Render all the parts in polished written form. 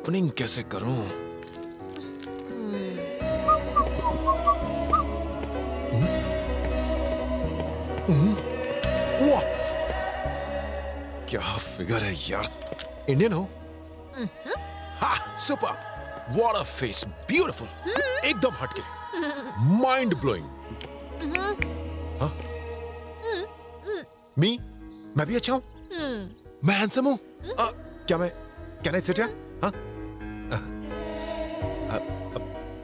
Opening कैसे करूं? वाह, क्या फिगर है यार। इंडियन हो? हाँ, super. What a face, beautiful, एकदम हटके, माइंड ब्लोइंग। हाँ? मैं भी अच्छा हूँ? मैं हैंडसम हूँ? क्या मैं कैन आई सिट हियर? हाँ?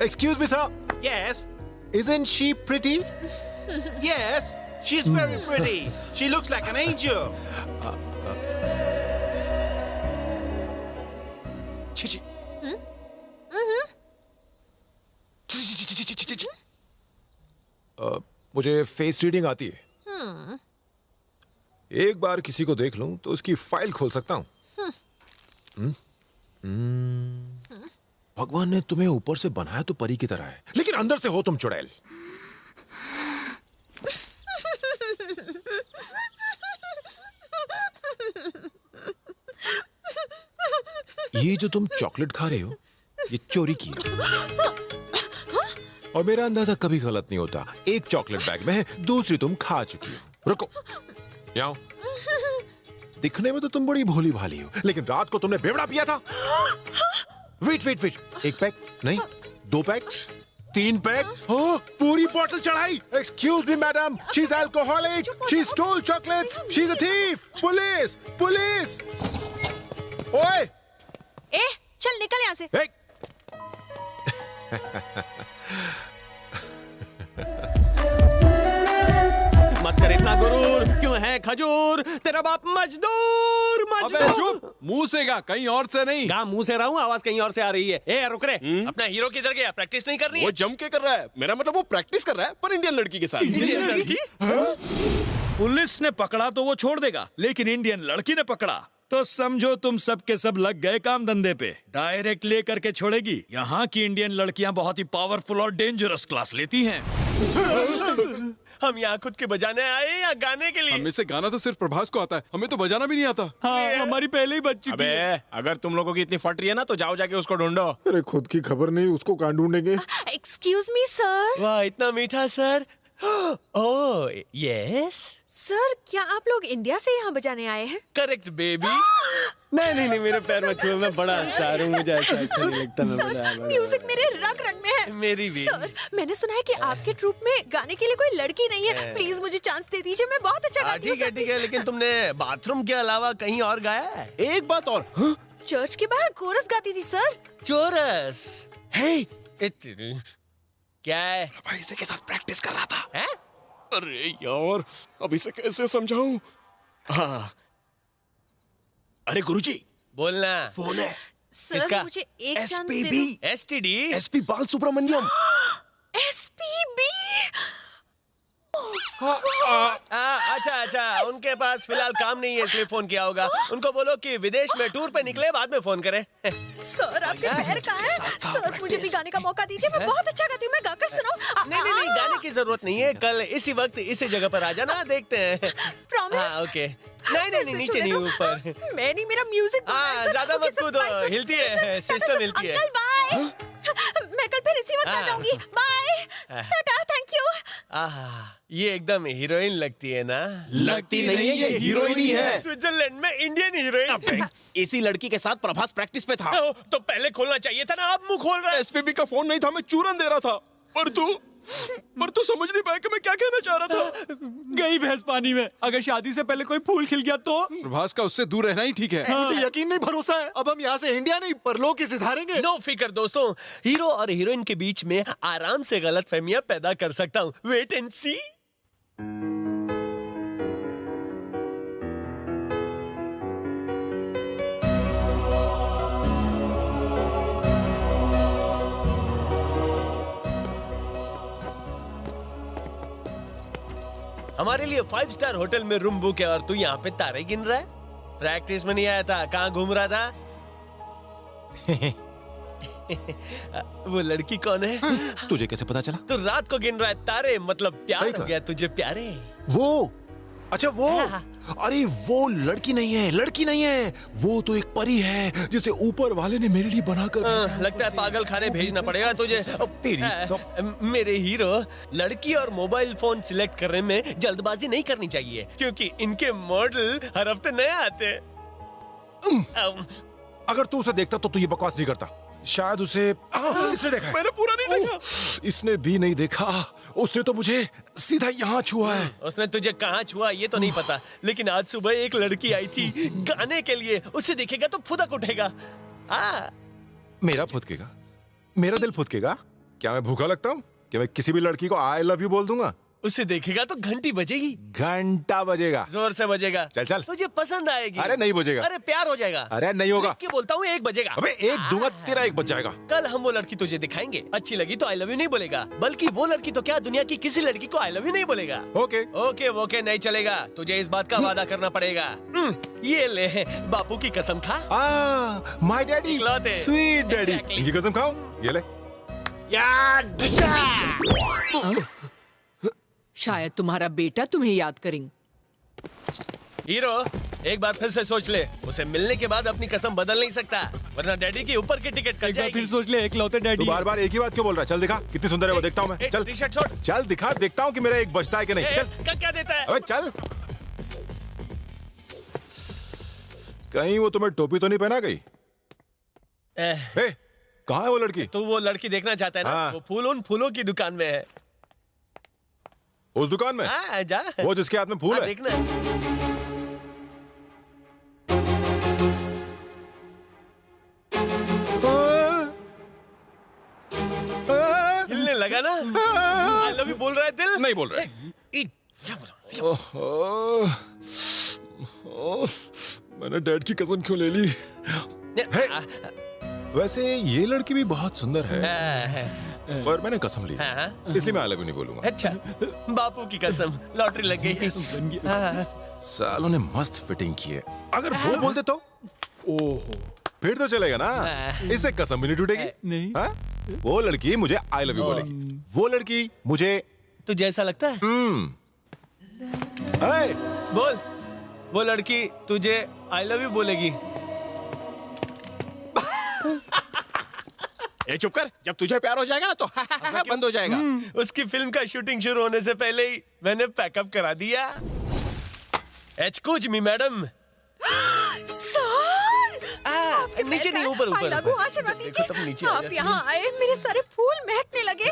Excuse me, sir. Yes. Isn't she pretty? Yes. She's very pretty. She looks like an angel. Chichi. मुझे फेस रीडिंग आती है। एक बार किसी को देख लूं तो उसकी फाइल खोल सकता हूं। भगवान ने तुम्हें ऊपर से बनाया तो परी की तरह है, लेकिन अंदर से हो तुम चुड़ैल। ये जो तुम चॉकलेट खा रहे हो, ये चोरी की है। और मेरा अंदाजा कभी गलत नहीं होता। एक चॉकलेट बैग में है, दूसरी तुम खा चुकी हो। रुको, यहाँ दिखने में तो तुम बड़ी भोली भाली हो, लेकिन रात को तुमने बेवड़ा पिया था। वेट वेट वेट, एक पैक नहीं, 2 पैक, 3 पैक, पूरी बोतल चढ़ाई। Excuse me madam, she is alcoholic, she stole chocolates, she is a thief. Police police. ओए ए, चल निकल यहाँ से। मत कर इतना गुरूर, क्यों है खजूर, तेरा बाप मजदूर अबे चुप, मुंह से गा, कहीं और से नहीं। गा मुंह से रहा हूँ, आवाज कहीं और से आ रही है। ए रुक रे, अपना हीरो किधर गया? प्रैक्टिस नहीं करनी है? वो जम के कर रहा है। मेरा मतलब वो प्रैक्टिस कर रहा है, पर इंडियन लड़की के साथ। इंडियन लड़की? पुलिस ने पकड़ा तो वो छोड़ देगा, लेकिन इंडियन लड़की ने पकड़ा तो समझो तुम सब के सब लग गए काम धंधे पे। डायरेक्ट ले करके छोड़ेगी। यहाँ की इंडियन लड़कियाँ बहुत ही पावरफुल और डेंजरस क्लास लेती हैं। हम यहाँ खुद के बजाने आए या गाने के लिए? हमें से गाना तो सिर्फ प्रभास को आता है, हमें तो बजाना भी नहीं आता। हाँ, हमारी पहले ही बज चुकी है। अबे अगर तुम लोगों की इतनी फट रही है ना, तो जाओ जाके उसको ढूंढो। अरे खुद की खबर नहीं, उसको कहाँ ढूंढेंगे? Excuse me sir. वाह, इतना मीठा सर। ओह यस सर, क्या आप लोग इंडिया से यहाँ बजाने आए हैं? Correct baby. नहीं नहीं नहीं, मेरे पैर मत छुओ, मैं बड़ा स्टार हूँ, मुझे ऐसा अच्छा नहीं लगता। मैं सर, म्यूजिक मेरे रग रग में है। मेरी भी। सर, मैंने सुना है कि आपके ट्रूप में गाने के लिए कोई लड़की नहीं है। प्लीज मुझे चांस दे दीजिए, मैं बहुत अच्छा गाती हूँ। ठीक है ठीक है, लेकिन तुमने बाथरूम के अलावा कहीं और गाया है? एक बात और, चर्च के बाहर कोरस गाती थी सर। चोरस? हे क्या है? भाई इसे के साथ प्रैक्टिस कर रहा था। हैं? अरे यार, अब इसे कैसे समझाऊं? हाँ, अरे गुरुजी, बोलना। फोन है। सर, किसका? मुझे एक चांस दे SPB, दो। STD? SP बाल सुब्रमण्यम। SPB। अच्छा अच्छा, उनके पास फिलहाल काम नहीं है इसलिए फोन किया होगा। उनको बोलो कि विदेश में टूर पे निकले, बाद में फोन करें। सर, आपके पैर कहाँ हैं? सर, मुझे भी गाने का मौका दीजिए, मैं बहुत अच्छा गाती हूँ, मैं गाकर सुनाऊं। नहीं नहीं नहीं, गाने की जरूरत नहीं है। कल इसी वक्त इसी जगह पर आ जाना, देखते हैं। प्रॉमिस? हाँ ओके। नहीं नहीं नहीं, नीचे नहीं, ऊपर। मैं नहीं, मेरा म्यूजिक। हाँ, ज्यादा मत कूदो, हिलती है, सिस्टम हिलती है। Uncle bye. मैं कल फिर इसी वक्त आ जाऊंगी। Bye, tata, thank you. ये एकदम हीरोइन लगती है ना? लगती नहीं है, ये हीरोइन ही है। स्विट्जरलैंड में इंडियन हीरोइन। इसी लड़की के साथ प्रभास प्रैक्टिस पे था। तो पहले खोलना चाहिए था ना, अब मुंह खोल रहा है। SPB का फोन नहीं था, मैं चूरन दे रहा था। पर तू समझ नहीं पाया कि मैं क्या कहना चाह रहा था। गई भैंस पानी में। अगर शादी से पहले कोई फूल खिल गया तो? प्रभास का उससे दूर रहना ही ठीक है। मुझे यकीन नहीं, भरोसा है। अब हम यहाँ से इंडिया नहीं, परलोक ही सिधारेंगे। नो फिकर दोस्तों, हीरो और हीरोइन के बीच में आराम से गलतफहमियां पैदा कर सकता हूँ। वेट एंड सी। हमारे लिए 5 स्टार होटल में रूम बुक है और तू यहाँ पे तारे गिन रहा है? प्रैक्टिस में नहीं आया था, कहाँ घूम रहा था? वो लड़की कौन है? तुझे कैसे पता चला? तू रात को गिन रहा है तारे, मतलब प्यार हो गया तुझे प्यारे। वो अच्छा वो, अरे वो लड़की नहीं है, लड़की नहीं है, वो तो एक परी है जिसे ऊपर वाले ने मेरे लिए बनाकर भेजा है। लगता है पागल खाने भेजना पड़ेगा तुझे। तेरी तो मेरे हीरो, लड़की और मोबाइल फोन सिलेक्ट करने में जल्दबाजी नहीं करनी चाहिए, क्योंकि इनके मॉडल हर हफ्ते नए आते हैं। अगर तू उसे देखता तो तू ये बकवास नहीं करता। शायद उसे इसने देखा है। मैंने पूरा नहीं देखा। इसने भी नहीं देखा, उसने तो मुझे सीधा यहाँ छुआ है। उसने तुझे कहाँ छुआ ये तो नहीं पता, लेकिन आज सुबह एक लड़की आई थी गाने के लिए। उसे देखेगा तो फुदक उठेगा। मेरा फुदकेगा, मेरा दिल फुदकेगा। क्या मैं भूखा लगता हूँ? क्या मैं किसी भी लड़की को आई लव यू बोल दूंगा? उसे देखेगा तो घंटी बजेगी, घंटा बजेगा, जोर से बजेगा। चल चल, तुझे पसंद आएगी। अरे नहीं बजेगा। अरे प्यार हो जाएगा। अरे नहीं होगा। क्या बोलता हूँ, 1 बजेगा। अबे 1 दूंगा, तेरा 1 बज जाएगा। कल हम वो लड़की तुझे दिखाएंगे। अच्छी लगी तो आई लव यू नहीं बोलेगा, बल्कि वो लड़की तो क्या, दुनिया की किसी लड़की को आई लव यू नहीं बोलेगा। ओके ओके ओके नहीं चलेगा, तुझे इस बात का वादा करना पड़ेगा। ये ले, बापू की कसम खा। माय डैडी, इकलौते। Sweet daddy. Exactly. इनकी कसम खाओ, ये ले। शायद तुम्हारा बेटा तुम्हें याद करेंगे। हीरो, एक बार फिर से सोच ले। उसे मिलने के बाद अपनी कसम बदल नहीं सकता, वरना डैडी की ऊपर की टिकट कट जाएगी। फिर सोच ले, इकलौते तू डैडी। बार-बार एक ही बात क्यों बोल रहा है? चल दिखा कितनी सुंदर है वो, देखता हूँ मैं। चल टी-शर्ट छोड़। चल दिखा, देखता हूँ कि मेरा 1 बजता है कि नहीं। चल क्या देता है? अबे चल। कहीं वो तुम्हें टोपी तो नहीं पहना गई? कहाँ है वो लड़की? तू वो लड़की देखना चाहता है ना? हाँ। वो फूल उन फूलों की दुकान में है। उस दुकान में? हाँ, जा। वो जिसके हाथ में फूल है? देखना। हिलने लगा ना? आई लव यू बोल रहा है दिल? नहीं बोल रहा है। मैंने डैड की कसम क्यों ले ली? वैसे ये लड़की भी बहुत सुंदर है, पर मैंने कसम ली, इसलिए मैं आई लव यू नहीं बोलूंगा। अच्छा, बापू की कसम, लॉटरी लग गई। सालों ने मस्त फिटिंग की है। अगर वो बोल दे तो ओहो, फिर तो चलेगा ना, इससे कसम भी नहीं टूटेगी। नहीं। हाँ? वो लड़की मुझे आई लव यू बोलेगी, वो लड़की मुझे। तुझे ऐसा लगता है? बोल, वो लड़की तुझे आई लव यू बोलेगी। ए चुप कर, जब तुझे प्यार हो जाएगा ना तो बंद हो जाएगा। उसकी फिल्म का शूटिंग शुरू होने से पहले ही मैंने पैकअप करा दिया। Excuse me madam. नीचे नहीं, ऊपर ऊपर। आशीर्वाद देखो तब नीचे दीजिए। आ आप जाती यहाँ आए, मेरे सारे फूल महकने लगे।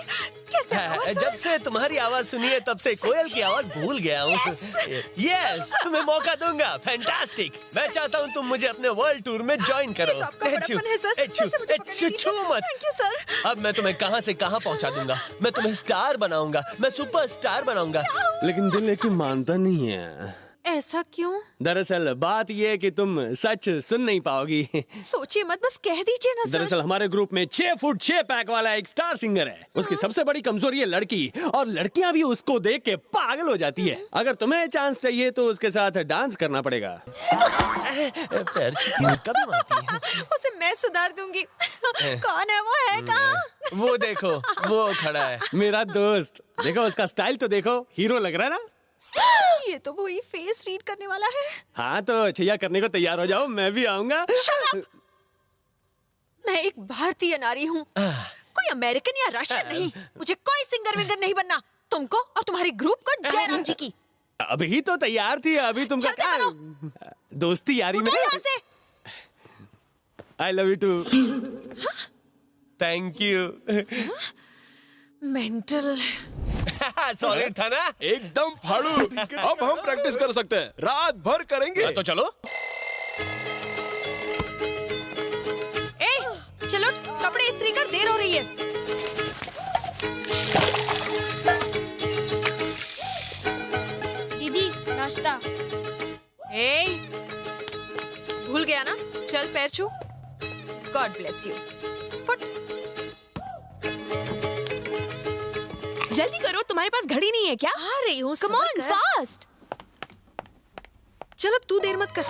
कैसे आवाज, जब से तुम्हारी आवाज सुनी है तब से कोयल की आवाज भूल गया हूँ। यस, तुम्हें मौका दूंगा। फैंटास्टिक। मैं चाहता हूँ तुम मुझे अपने वर्ल्ड टूर में ज्वाइन करो। आपका बड़प्पन है सर। कैसे मुझे पकड़ लीजिए? छू मत। Thank you sir. अब मैं तुम्हें कहाँ से कहाँ पहुँचा दूंगा। मैं तुम्हें स्टार बनाऊंगा, मैं सुपर स्टार बनाऊंगा। लेकिन दिल की मानता नहीं है। ऐसा क्यों? दरअसल बात ये है कि तुम सच सुन नहीं पाओगी। सोचिए मत, बस कह दीजिए ना सर। दरअसल हमारे ग्रुप में 6 फुट 6 पैक वाला एक स्टार सिंगर है। उसकी सबसे बड़ी कमजोरी है लड़की, और लड़कियां भी उसको देख के पागल हो जाती है। अगर तुम्हें चांस चाहिए तो उसके साथ डांस करना पड़ेगा। पैर कभी मारती है। उसे मैं सुधार दूंगी। कौन है वो, है कहाँ? वो देखो, वो खड़ा है, मेरा दोस्त। देखो उसका स्टाइल तो देखो, हीरो लग रहा है ना? ये तो वही फेस रीड करने वाला है। हाँ तो छैया करने को तैयार हो जाओ, मैं भी आऊंगा। मैं एक भारतीय नारी हूँ, कोई अमेरिकन या रशियन नहीं। मुझे कोई सिंगर विंगर नहीं बनना। तुमको और तुम्हारे ग्रुप को जयराम जी की। अभी तो तैयार थी, अभी तुमका जल्दी क्या करो। दोस्ती यारी में। यहाँ से। I love you too. Thank you. Mental. Solid था ना? एकदम फाड़ू। अब हम प्रैक्टिस कर सकते हैं, रात भर करेंगे। तो चलो। ए, चलो कपड़े इस्त्री कर, देर हो रही है। दीदी नाश्ता। ए, भूल गया ना? चल पैर छू। God bless you. फुट। जल्दी करो, तुम्हारे पास घड़ी नहीं है क्या? आ रही हूँ। Come on fast. चल अब तू देर मत कर।